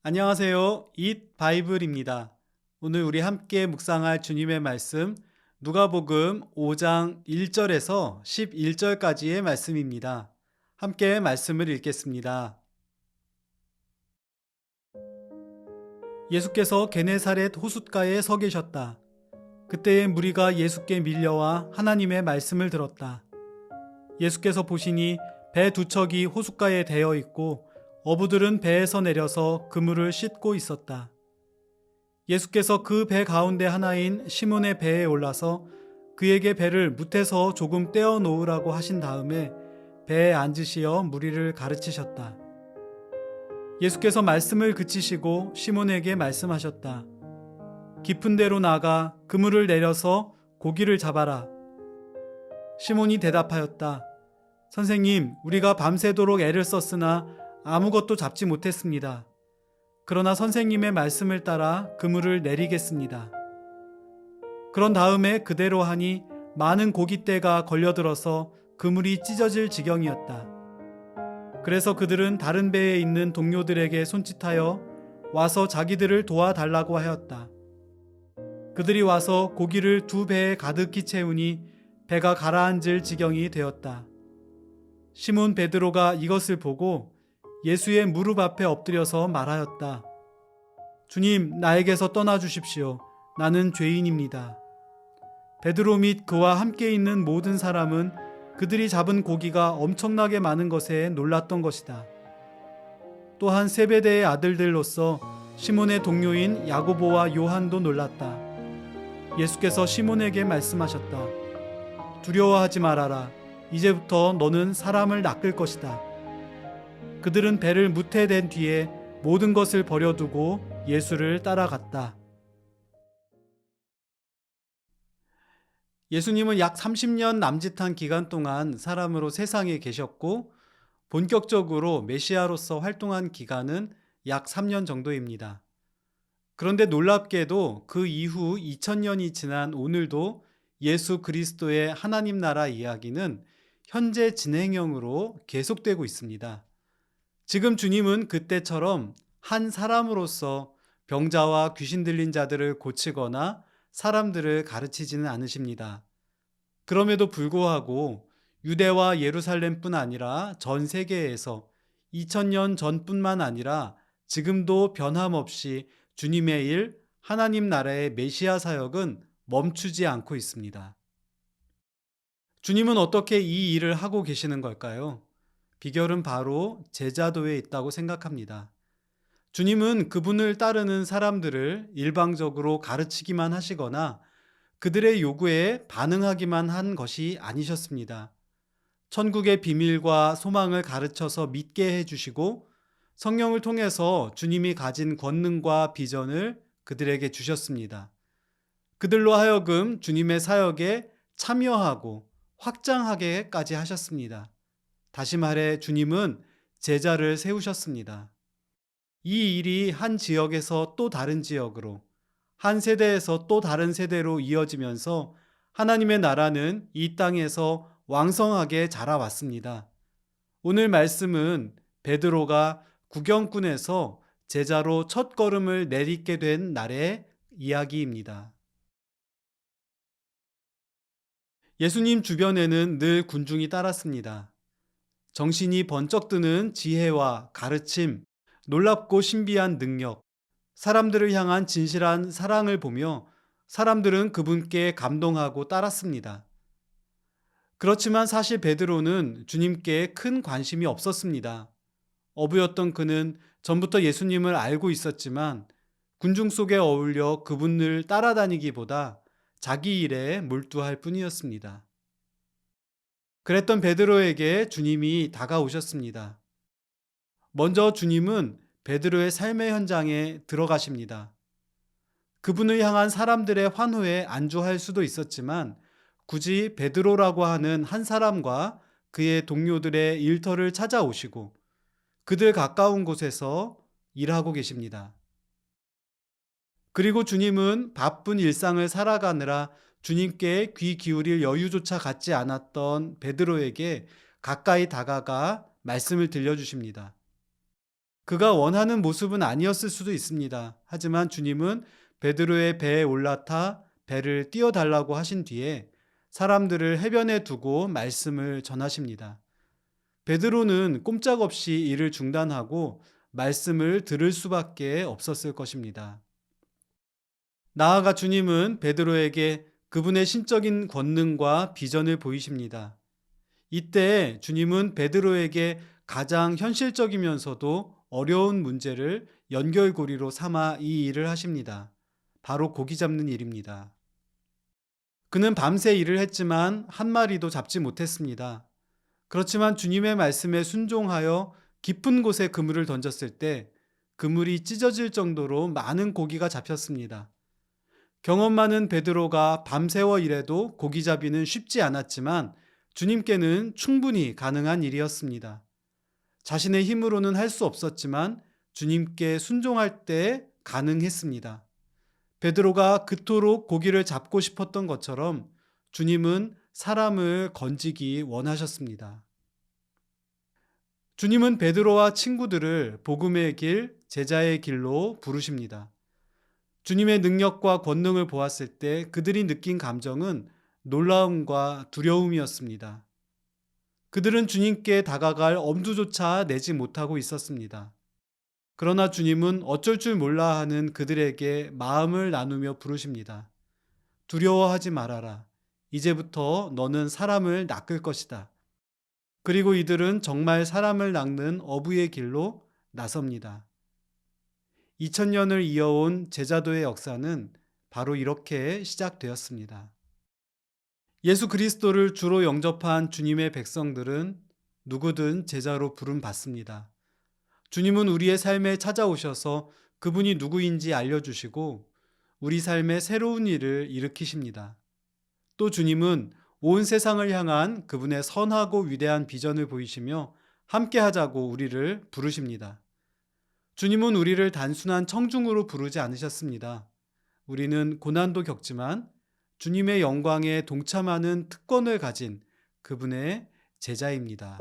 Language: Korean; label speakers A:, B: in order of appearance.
A: 안녕하세요. 잇 바이블입니다. 오늘 우리 함께 묵상할 주님의 말씀 누가복음 5장 1절에서 11절까지의 말씀입니다. 함께 말씀을 읽겠습니다. 예수께서 게네사렛 호숫가에 서 계셨다. 그때의 무리가 예수께 밀려와 하나님의 말씀을 들었다. 예수께서 보시니 배 두 척이 호숫가에 대어 있고 어부들은 배에서 내려서 그물을 씻고 있었다. 예수께서 그 배 가운데 하나인 시몬의 배에 올라서 그에게 배를 무태서 조금 떼어 놓으라고 하신 다음에 배에 앉으시어 무리를 가르치셨다. 예수께서 말씀을 그치시고 시몬에게 말씀하셨다. 깊은 데로 나가 그물을 내려서 고기를 잡아라. 시몬이 대답하였다. 선생님, 우리가 밤새도록 애를 썼으나 아무것도 잡지 못했습니다. 그러나 선생님의 말씀을 따라 그물을 내리겠습니다. 그런 다음에 그대로 하니 많은 고깃대가 걸려들어서 그물이 찢어질 지경이었다. 그래서 그들은 다른 배에 있는 동료들에게 손짓하여 와서 자기들을 도와달라고 하였다. 그들이 와서 고기를 두 배에 가득히 채우니 배가 가라앉을 지경이 되었다. 시몬 베드로가 이것을 보고 예수의 무릎 앞에 엎드려서 말하였다. 주님, 나에게서 떠나 주십시오. 나는 죄인입니다. 베드로 및 그와 함께 있는 모든 사람은 그들이 잡은 고기가 엄청나게 많은 것에 놀랐던 것이다. 또한 세베대의 아들들로서 시몬의 동료인 야고보와 요한도 놀랐다. 예수께서 시몬에게 말씀하셨다. 두려워하지 말아라. 이제부터 너는 사람을 낚을 것이다. 그들은 배를 무태댄 뒤에 모든 것을 버려두고 예수를 따라갔다. 예수님은 약 30년 남짓한 기간 동안 사람으로 세상에 계셨고 본격적으로 메시아로서 활동한 기간은 약 3년 정도입니다. 그런데 놀랍게도 그 이후 2000년이 지난 오늘도 예수 그리스도의 하나님 나라 이야기는 현재 진행형으로 계속되고 있습니다. 지금 주님은 그때처럼 한 사람으로서 병자와 귀신 들린 자들을 고치거나 사람들을 가르치지는 않으십니다. 그럼에도 불구하고 유대와 예루살렘뿐 아니라 전 세계에서 2000년 전뿐만 아니라 지금도 변함없이 주님의 일, 하나님 나라의 메시아 사역은 멈추지 않고 있습니다. 주님은 어떻게 이 일을 하고 계시는 걸까요? 비결은 바로 제자도에 있다고 생각합니다. 주님은 그분을 따르는 사람들을 일방적으로 가르치기만 하시거나 그들의 요구에 반응하기만 한 것이 아니셨습니다. 천국의 비밀과 소망을 가르쳐서 믿게 해주시고 성령을 통해서 주님이 가진 권능과 비전을 그들에게 주셨습니다. 그들로 하여금 주님의 사역에 참여하고 확장하게까지 하셨습니다. 다시 말해 주님은 제자를 세우셨습니다. 이 일이 한 지역에서 또 다른 지역으로, 한 세대에서 또 다른 세대로 이어지면서 하나님의 나라는 이 땅에서 왕성하게 자라왔습니다. 오늘 말씀은 베드로가 구경꾼에서 제자로 첫 걸음을 내딛게 된 날의 이야기입니다. 예수님 주변에는 늘 군중이 따랐습니다. 정신이 번쩍 드는 지혜와 가르침, 놀랍고 신비한 능력, 사람들을 향한 진실한 사랑을 보며 사람들은 그분께 감동하고 따랐습니다. 그렇지만 사실 베드로는 주님께 큰 관심이 없었습니다. 어부였던 그는 전부터 예수님을 알고 있었지만 군중 속에 어울려 그분을 따라다니기보다 자기 일에 몰두할 뿐이었습니다. 그랬던 베드로에게 주님이 다가오셨습니다. 먼저 주님은 베드로의 삶의 현장에 들어가십니다. 그분을 향한 사람들의 환호에 안주할 수도 있었지만 굳이 베드로라고 하는 한 사람과 그의 동료들의 일터를 찾아오시고 그들 가까운 곳에서 일하고 계십니다. 그리고 주님은 바쁜 일상을 살아가느라 주님께 귀 기울일 여유조차 갖지 않았던 베드로에게 가까이 다가가 말씀을 들려주십니다. 그가 원하는 모습은 아니었을 수도 있습니다. 하지만 주님은 베드로의 배에 올라타 배를 띄워달라고 하신 뒤에 사람들을 해변에 두고 말씀을 전하십니다. 베드로는 꼼짝없이 일을 중단하고 말씀을 들을 수밖에 없었을 것입니다. 나아가 주님은 베드로에게 그분의 신적인 권능과 비전을 보이십니다. 이때 주님은 베드로에게 가장 현실적이면서도 어려운 문제를 연결고리로 삼아 이 일을 하십니다. 바로 고기 잡는 일입니다. 그는 밤새 일을 했지만 한 마리도 잡지 못했습니다. 그렇지만 주님의 말씀에 순종하여 깊은 곳에 그물을 던졌을 때 그물이 찢어질 정도로 많은 고기가 잡혔습니다. 경험 많은 베드로가 밤새워 일해도 고기잡이는 쉽지 않았지만 주님께는 충분히 가능한 일이었습니다. 자신의 힘으로는 할 수 없었지만 주님께 순종할 때 가능했습니다. 베드로가 그토록 고기를 잡고 싶었던 것처럼 주님은 사람을 건지기 원하셨습니다. 주님은 베드로와 친구들을 복음의 길, 제자의 길로 부르십니다. 주님의 능력과 권능을 보았을 때 그들이 느낀 감정은 놀라움과 두려움이었습니다. 그들은 주님께 다가갈 엄두조차 내지 못하고 있었습니다. 그러나 주님은 어쩔 줄 몰라 하는 그들에게 마음을 나누며 부르십니다. 두려워하지 말아라. 이제부터 너는 사람을 낚을 것이다. 그리고 이들은 정말 사람을 낚는 어부의 길로 나섭니다. 2000년을 이어온 제자도의 역사는 바로 이렇게 시작되었습니다. 예수 그리스도를 주로 영접한 주님의 백성들은 누구든 제자로 부름받습니다. 주님은 우리의 삶에 찾아오셔서 그분이 누구인지 알려주시고 우리 삶에 새로운 일을 일으키십니다. 또 주님은 온 세상을 향한 그분의 선하고 위대한 비전을 보이시며 함께 하자고 우리를 부르십니다. 주님은 우리를 단순한 청중으로 부르지 않으셨습니다. 우리는 고난도 겪지만 주님의 영광에 동참하는 특권을 가진 그분의 제자입니다.